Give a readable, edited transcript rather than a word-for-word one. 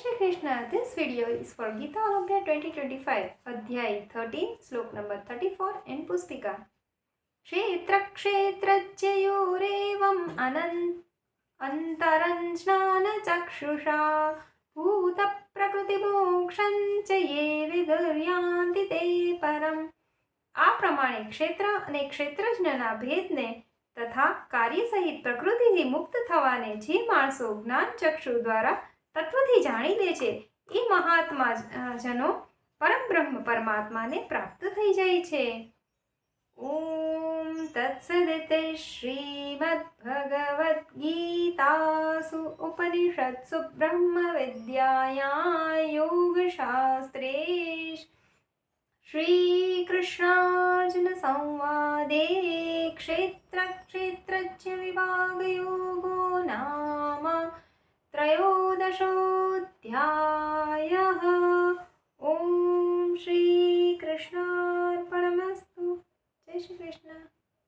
Shri Krishna. This video is for Gita Olympia 2025, Adhyay 13, Slok number 34 in Pustika. क्षेत्रक्षेत्रज्ययोरेवम् अन्तरं स्नानचक्षुषा भूतप्रकृतिमोक्षं च ये विदुर्यान्ति ते परम्. આ પ્રમાણે ક્ષેત્ર અને ક્ષેત્રજ્ઞના ભેદને તથા કાર્ય સહિત પ્રકૃતિથી મુક્ત થવાને જે માણસો જ્ઞાન ચક્ષુ દ્વારા તત્વથી જાણી લે છે એ મહાત્મા જનો પરમબ્રહ્મ પરમાત્માને પ્રાપ્ત થઈ જાય છે. ઓમ તત્સદિતિ શ્રીમદ્ભગવદ્ગીતાસુ ઉપનિષત્સુ બ્રહ્મ વિદ્યાયાં યોગશાસ્ત્રે શ્રીકૃષ્ણાર્જુન સંવાદે ક્ષેત્રક્ષેત્રજ્ય વિભાગયોગો નામ त्रयोदशोऽध्यायः.